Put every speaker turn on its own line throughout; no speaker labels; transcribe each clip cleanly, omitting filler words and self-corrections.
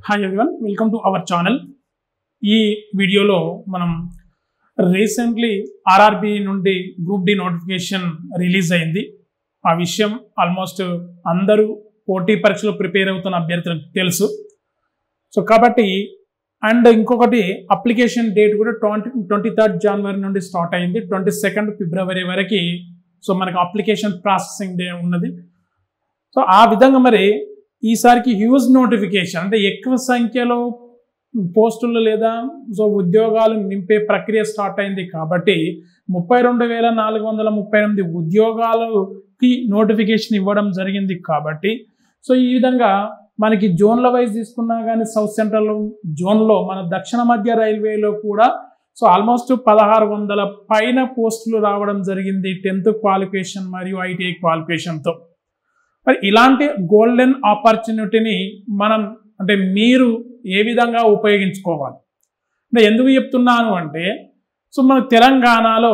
Hi everyone, welcome to our channel. ఈ వీడియోలో మనం రీసెంట్లీ ఆర్ఆర్బి నుండి గ్రూప్ డి నోటిఫికేషన్ రిలీజ్ అయింది. ఆ విషయం ఆల్మోస్ట్ అందరూ పోటీ పరీక్షలు ప్రిపేర్ అవుతున్న అభ్యర్థులకు తెలుసు. సో కాబట్టి అండ్ ఇంకొకటి అప్లికేషన్ డేట్ కూడా 23rd జనవరి నుండి స్టార్ట్ అయింది. 22nd ఫిబ్రవరి వరకు సో మనకు అప్లికేషన్ ప్రాసెసింగ్ డే ఉన్నది. సో ఆ విధంగా మరి ఈసారికి హ్యూజ్ నోటిఫికేషన్ అంటే ఎక్కువ సంఖ్యలో పోస్టులు లేదా సో ఉద్యోగాలు నింపే ప్రక్రియ స్టార్ట్ అయింది. కాబట్టి 32,438 ఉద్యోగాలకి నోటిఫికేషన్ ఇవ్వడం జరిగింది. కాబట్టి సో ఈ విధంగా మనకి జోన్ల వైజ్ తీసుకున్నా కానీ సౌత్ సెంట్రల్ జోన్లో మన దక్షిణ మధ్య రైల్వేలో కూడా సో ఆల్మోస్ట్ 1600 పైన పోస్టులు రావడం జరిగింది 10th క్వాలిఫికేషన్ మరియు ఐటీఐ క్వాలిఫికేషన్తో. మరి ఇలాంటి గోల్డెన్ ఆపర్చునిటీని మనం అంటే మీరు ఏ విధంగా ఉపయోగించుకోవాలి అంటే ఎందుకు చెప్తున్నాను అంటే సో మన తెలంగాణలో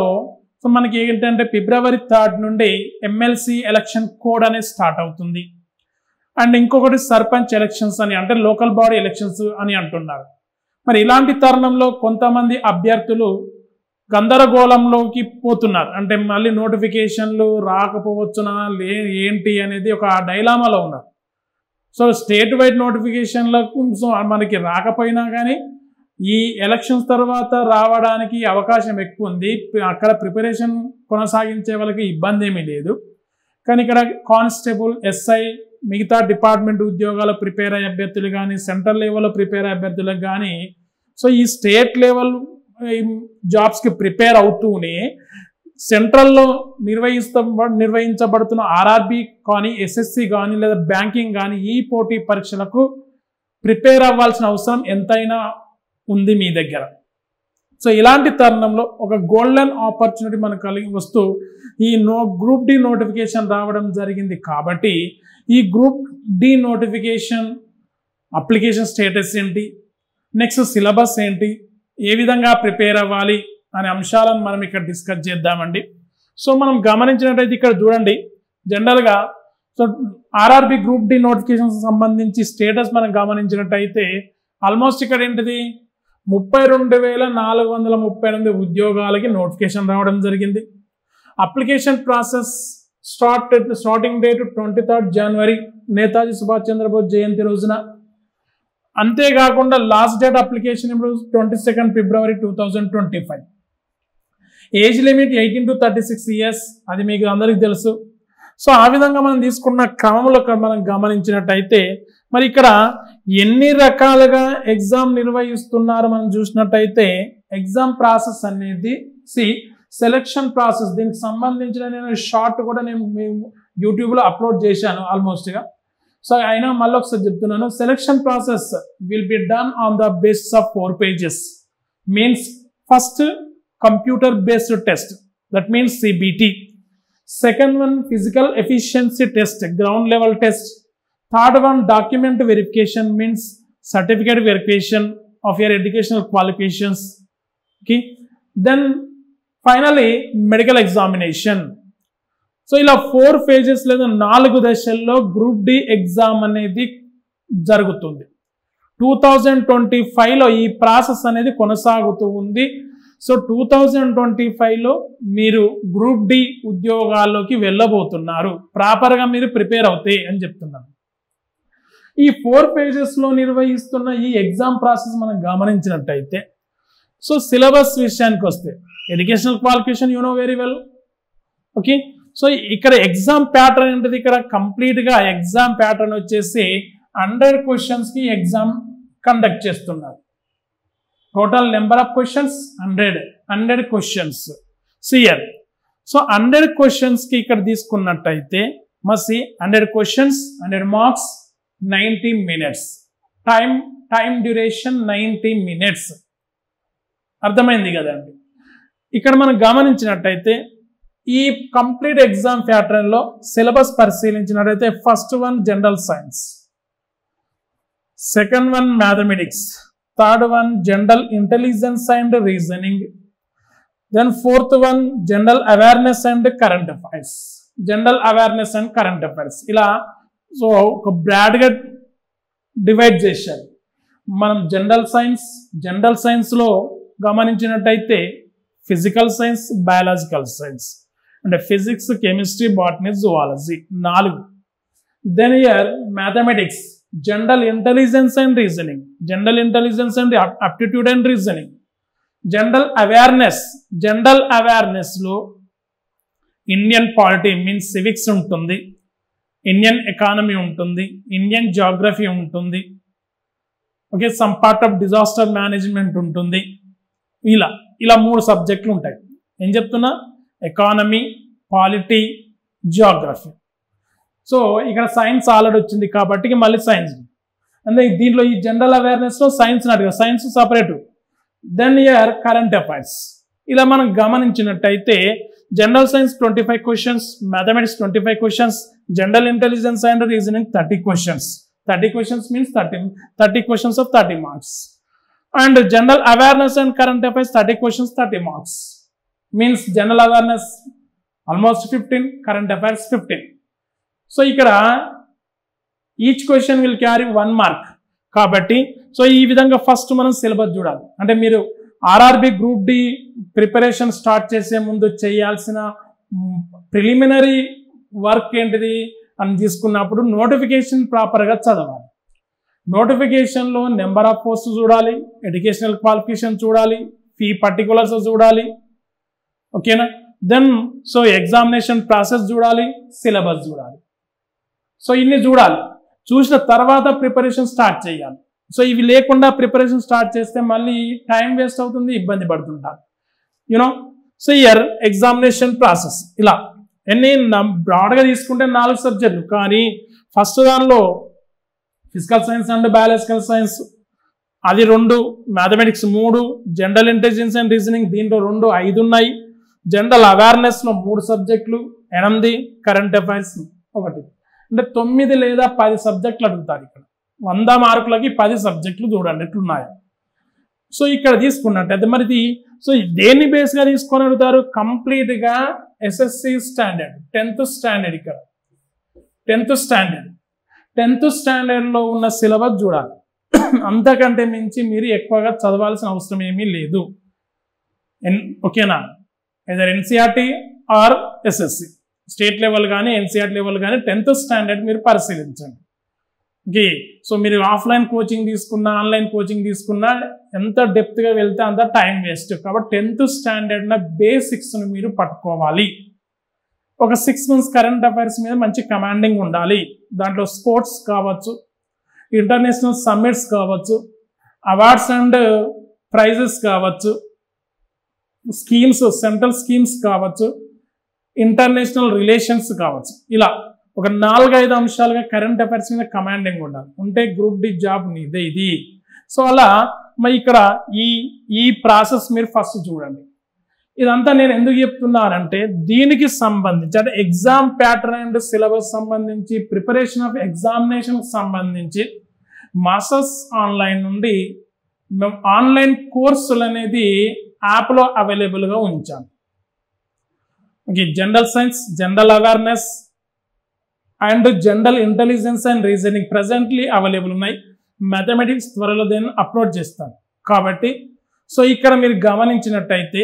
సో మనకి ఏంటంటే ఫిబ్రవరి 3rd నుండి ఎమ్మెల్సీ ఎలక్షన్ కోడ్ అనేది స్టార్ట్ అవుతుంది. అండ్ ఇంకొకటి సర్పంచ్ ఎలక్షన్స్ అని అంటే లోకల్ బాడీ ఎలక్షన్స్ అని అంటున్నారు. మరి ఇలాంటి తరుణంలో కొంతమంది అభ్యర్థులు గందరగోళంలోకి పోతున్నారు. అంటే మళ్ళీ నోటిఫికేషన్లు రాకపోవచ్చునా ఏంటి అనేది ఒక డైలామాలో ఉన్నారు. సో స్టేట్ వైడ్ నోటిఫికేషన్లకు సో మనకి రాకపోయినా కానీ ఈ ఎలక్షన్స్ తర్వాత రావడానికి అవకాశం ఎక్కువ ఉంది. అక్కడ ప్రిపరేషన్ కొనసాగించే వాళ్ళకి ఇబ్బంది ఏమీ లేదు. కానీ ఇక్కడ కానిస్టేబుల్, ఎస్ఐ, మిగతా డిపార్ట్మెంట్ ఉద్యోగాలు ప్రిపేర్ అయ్యే అభ్యర్థులు కానీ సెంట్రల్ లెవెల్లో ప్రిపేర్ అయ్యే అభ్యర్థులకు కానీ సో ఈ స్టేట్ లెవెల్ జాబ్స్కి ప్రిపేర్ అవుతూనే సెంట్రల్లో నిర్వహించబడుతున్న ఆర్ఆర్బి కానీ ఎస్ఎస్సి కానీ లేదా బ్యాంకింగ్ కానీ ఈ పోటీ పరీక్షలకు ప్రిపేర్ అవ్వాల్సిన అవసరం ఎంతైనా ఉంది మీ దగ్గర. సో ఇలాంటి తరుణంలో ఒక గోల్డెన్ ఆపర్చునిటీ మనకు కలిగి వస్తూ ఈ గ్రూప్ డి నోటిఫికేషన్ రావడం జరిగింది. కాబట్టి ఈ group D notification application status ఏంటి, నెక్స్ట్ సిలబస్ ఏంటి, ఏ విధంగా ప్రిపేర్ అవ్వాలి అనే అంశాలను మనం ఇక్కడ డిస్కస్ చేద్దామండి. సో మనం గమనించినట్టయితే ఇక్కడ చూడండి, జనరల్గా so RRB group D notification సంబంధించి స్టేటస్ మనం గమనించినట్టయితే ఆల్మోస్ట్ ఇక్కడ ఏంటిది 32,438 ఉద్యోగాలకి నోటిఫికేషన్ రావడం జరిగింది. Application process starting date 23rd జనవరి నేతాజీ సుభాష్ చంద్రబోస్ జయంతి రోజున. అంతేకాకుండా లాస్ట్ డేట్ అప్లికేషన్ ఇప్పుడు 22nd February 2025. Age limit 18 to 36 years, అది మీకు అందరికీ తెలుసు. సో ఆ విధంగా మనం తీసుకున్న క్రమంలో మనం గమనించినట్టయితే మరి ఇక్కడ ఎన్ని రకాలుగా ఎగ్జామ్ నిర్వహిస్తున్నారు మనం చూసినట్టయితే ఎగ్జామ్ ప్రాసెస్ అనేది సెలెక్షన్ ప్రాసెస్. దీనికి సంబంధించిన నేను షార్ట్ కూడా నేను యూట్యూబ్లో అప్లోడ్ చేశాను ఆల్మోస్ట్గా. సో అయినా మళ్ళీ ఒకసారి చెప్తున్నాను. Selection process will be done on the basis of 4 pages. Means first computer based test, that means CBT. Second one physical efficiency test, ground level test. Third one document verification, means certificate verification of your educational qualifications. Okay, then finally medical examination. So ఇలా 4 phases లేదా 4 దశల్లో group D exam అనేది జరుగుతుంది. 2025లో ఈ process అనేది కొనసాగుతూ ఉంది. So 2025లో మీరు గ్రూప్ డి ఉద్యోగాల్లోకి వెళ్ళబోతున్నారు. ప్రాపర్గా మీరు ప్రిపేర్ అవుతాయి అని చెప్తున్నాను. ఈ 4 phagesలో నిర్వహిస్తున్న ఈ ఎగ్జామ్ ప్రాసెస్ మనం గమనించినట్టయితే సో సిలబస్ విషయానికి వస్తే educational qualification you know very well. Okay, so ఇక్కడ ఎగ్జామ్ ప్యాటర్న్ ఏంటిది, ఇక్కడ కంప్లీట్గా ఎగ్జామ్ ప్యాటర్న్ వచ్చేసి 100 questions ఎగ్జామ్ కండక్ట్ చేస్తున్నారు. Total number of questions 100 questions. సియర్ సో 100 questions ఇక్కడ తీసుకున్నట్టయితే మసి 100 questions 100 marks 90 minutes. Time duration 90 minutes. అర్థమైంది కదండి. ఇక్కడ మనం గమనించినట్టయితే ఈ కంప్లీట్ ఎగ్జామ్ ప్యాటర్న్లో సిలబస్ పరిశీలించినట్టయితే first one general science, second one mathematics, third one general intelligence and reasoning, then fourth one general awareness and current affairs. ఇలా సో ఒక బ్రాడ్గా డివైడ్ చేశారు. మనం జనరల్ సైన్స్లో గమనించినట్టయితే ఫిజికల్ సైన్స్, బయాలజికల్ సైన్స్ అంటే physics, chemistry, botany, zoology 4. Then here mathematics, general intelligence and reasoning, general intelligence and aptitude and reasoning. General అవేర్నెస్లో Indian polity means civics ఉంటుంది, ఇండియన్ ఎకానమీ ఉంటుంది, ఇండియన్ జాగ్రఫీ ఉంటుంది, okay, some part of disaster management ఉంటుంది. ఇలా 3 సబ్జెక్టులు ఉంటాయి. ఏం చెప్తున్నా? Economy, polity, geography. సో ఇక్కడ సైన్స్ ఆల్రెడీ వచ్చింది కాబట్టి మళ్ళీ సైన్స్. అంటే దీంట్లో ఈ జనరల్ అవేర్నెస్లో సైన్స్ అడిగారు, science separate. Then here current affairs. ఇలా మనం గమనించినట్టయితే general science 25 questions, mathematics 25 questions, general intelligence and reasoning 30 questions. 30 questions means 30 questions of 30 marks. And general awareness and current affairs 30 questions 30 marks. Means general awareness almost 15, current affairs 15. So ఇక్కడ each question will carry 1 mark. కాబట్టి so ఈ విధంగా first మనం syllabus చూడాలి. అంటే మీరు RRB group D preparation start చేసే ముందు చేయాల్సిన ప్రిలిమినరీ వర్క్ ఏంటిది అని తీసుకున్నప్పుడు నోటిఫికేషన్ ప్రాపర్గా చదవాలి. నోటిఫికేషన్లో నెంబర్ ఆఫ్ పోస్ట్ చూడాలి, ఎడ్యుకేషనల్ క్వాలిఫికేషన్ చూడాలి, ఫీ పర్టికులర్స్ చూడాలి, ఓకేనా. దెన్ సో ఎగ్జామినేషన్ ప్రాసెస్ చూడాలి, సిలబస్ చూడాలి. సో ఇన్ని చూడాలి. చూసిన తర్వాత ప్రిపరేషన్ స్టార్ట్ చేయాలి. సో ఇవి లేకుండా ప్రిపరేషన్ స్టార్ట్ చేస్తే మళ్ళీ టైం వేస్ట్ అవుతుంది, ఇబ్బంది పడుతుంటారు, you know. So year examination process ఇలా ఎన్ని బ్రాడ్గా తీసుకుంటే 4 సబ్జెక్టులు, కానీ ఫస్ట్ దానిలో physical science and biological science అది 2, mathematics 3, general intelligence and reasoning దీంట్లో 2, 5 ఉన్నాయి. జనరల్ అవేర్నెస్లో 3 సబ్జెక్టులు 8, కరెంట్ అఫైర్స్ 1. అంటే 9 లేదా 10 సబ్జెక్టులు అడుగుతారు. ఇక్కడ 100 మార్కులకి 10 సబ్జెక్టులు చూడండి ఎట్లున్నాయో. సో ఇక్కడ తీసుకున్నట్టయితే మరి ఇది సో దేన్ని బేస్గా తీసుకొని అడుగుతారు? కంప్లీట్గా ఎస్ఎస్సి స్టాండర్డ్ 10th స్టాండర్డ్. ఇక్కడ 10th స్టాండర్డ్లో ఉన్న సిలబస్ చూడాలి. అంతకంటే మించి మీరు ఎక్కువగా చదవాల్సిన అవసరం ఏమీ లేదు, ఓకేనా. ఏదైనా NCERT or SSC state level కానీ ఎన్సీఆర్టీ లెవెల్ కానీ 10th స్టాండర్డ్ మీరు పరిశీలించండి. ఓకే. సో మీరు ఆఫ్లైన్ కోచింగ్ తీసుకున్నా ఆన్లైన్ కోచింగ్ తీసుకున్నా ఎంత డెప్త్గా వెళ్తే అంత టైం వేస్ట్. కాబట్టి 10th స్టాండర్డ్ బేసిక్స్ని మీరు పట్టుకోవాలి. ఒక 6 months కరెంట్ అఫైర్స్ మీద మంచి కమాండింగ్ ఉండాలి. దాంట్లో స్పోర్ట్స్ కావచ్చు, ఇంటర్నేషనల్ సమ్మిట్స్ కావచ్చు, అవార్డ్స్ అండ్ ప్రైజెస్ కావచ్చు, స్కీమ్స్ సెంట్రల్ స్కీమ్స్ కావచ్చు, ఇంటర్నేషనల్ రిలేషన్స్ కావచ్చు. ఇలా ఒక 4-5 అంశాలుగా కరెంట్ అఫైర్స్ మీద కమాండింగ్ ఉండాలి. ఉంటే గ్రూప్ డి జాబ్ నీదే ఇది. సో అలా మరి ఇక్కడ ఈ ప్రాసెస్ మీరు ఫస్ట్ చూడండి. ఇదంతా నేను ఎందుకు చెప్తున్నానంటే దీనికి సంబంధించి అంటే ఎగ్జామ్ ప్యాటర్న్ అండ్ సిలబస్ సంబంధించి ప్రిపరేషన్ ఆఫ్ ఎగ్జామినేషన్ సంబంధించి మాస్టర్స్ ఆన్లైన్ నుండి మేము ఆన్లైన్ కోర్సులు అనేది యాప్లో అవైలబుల్గా ఉంచాను. Okay. General science, general awareness and general intelligence and reasoning presently available ఉన్నాయి. మ్యాథమెటిక్స్ త్వరలో దీన్ని అప్లోడ్ చేస్తాను. కాబట్టి సో ఇక్కడ మీరు గమనించినట్టయితే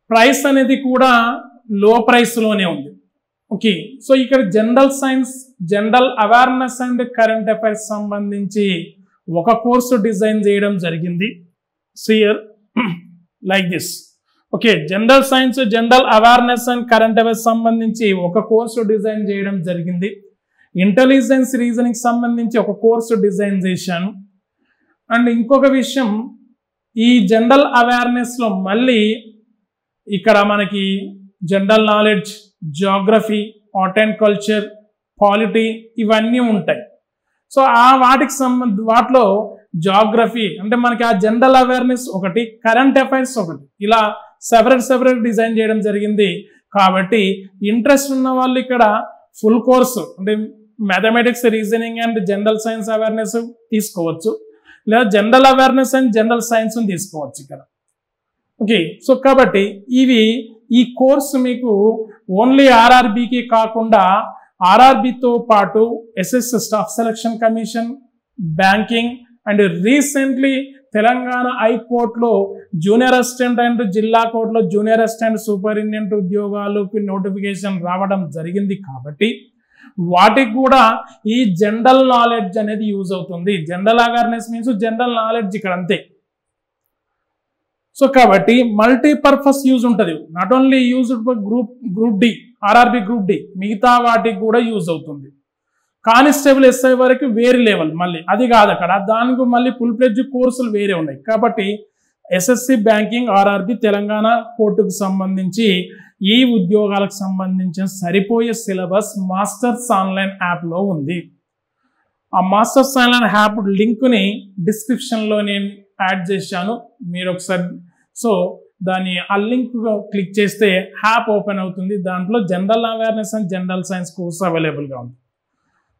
ప్రైస్ అనేది కూడా లో ప్రైస్లోనే ఉంది. ఓకే. సో ఇక్కడ general science, general awareness and current affairs సంబంధించి ఒక కోర్సు డిజైన్ చేయడం జరిగింది. సియర్ like this. Okay. General science, general awareness and current affairs సంబంధించి ఒక కోర్సు డిజైన్ చేయడం జరిగింది. ఇంటెలిజెన్స్ రీజనింగ్ సంబంధించి ఒక కోర్సు డిజైన్ చేశాను. అండ్ ఇంకొక విషయం, ఈ జనరల్ అవేర్నెస్లో మళ్ళీ ఇక్కడ మనకి general knowledge, Geography, art and culture, polity ఇవన్నీ ఉంటాయి. సో వాటిలో జియోగ్రఫీ అంటే మనకి ఆ జనరల్ అవేర్నెస్ ఒకటి, కరెంట్ అఫైర్స్ ఒకటి, ఇలా సెపరేట్ డిజైన్ చేయడం జరిగింది. కాబట్టి ఇంట్రెస్ట్ ఉన్న వాళ్ళు ఇక్కడ ఫుల్ కోర్సు అంటే mathematics, reasoning and general science awareness తీసుకోవచ్చు, లేదా general awareness and general science తీసుకోవచ్చు ఇక్కడ. ఓకే. సో కాబట్టి ఈ కోర్సు మీకు ఓన్లీ ఆర్ఆర్బికి కాకుండా ఆర్ఆర్బితో పాటు SS staff selection commission, banking, and recently Telangana హైకోర్టులో జూనియర్ అసిస్టెంట్ అండ్ జిల్లా కోర్టులో జూనియర్ అసిస్టెంట్ సూపరింటెండెంట్ ఉద్యోగాలకు నోటిఫికేషన్ రావడం జరిగింది కాబట్టి వాటికి కూడా ఈ జనరల్ నాలెడ్జ్ అనేది యూజ్ అవుతుంది. General awareness means general knowledge ఇక్కడ అంతే. సో కాబట్టి మల్టీపర్పస్ యూజ్ ఉంటుంది. Not only used for group D, RRB group D, మిగతా వాటికి కూడా యూజ్ అవుతుంది. కానిస్టేబుల్ ఎస్ఐ వరకు వేరే లెవెల్, మళ్ళీ అది కాదు అక్కడ, దానికి మళ్ళీ ఫుల్ ఫ్లెడ్జ్ కోర్సులు వేరే ఉన్నాయి. కాబట్టి ఎస్ఎస్సి బ్యాంకింగ్ ఆర్ఆర్బి తెలంగాణ కోర్టుకు సంబంధించి ఈ ఉద్యోగాలకు సంబంధించిన సరిపోయే సిలబస్ మాస్టర్స్ ఆన్లైన్ యాప్లో ఉంది. ఆ మాస్టర్స్ ఆన్లైన్ యాప్ లింక్ని డిస్క్రిప్షన్లో నేను యాడ్ చేశాను, మీరు ఒకసారి సో దాన్ని ఆ లింక్ క్లిక్ చేస్తే యాప్ ఓపెన్ అవుతుంది. దాంట్లో general awareness and general science course అవైలబుల్గా ఉంది.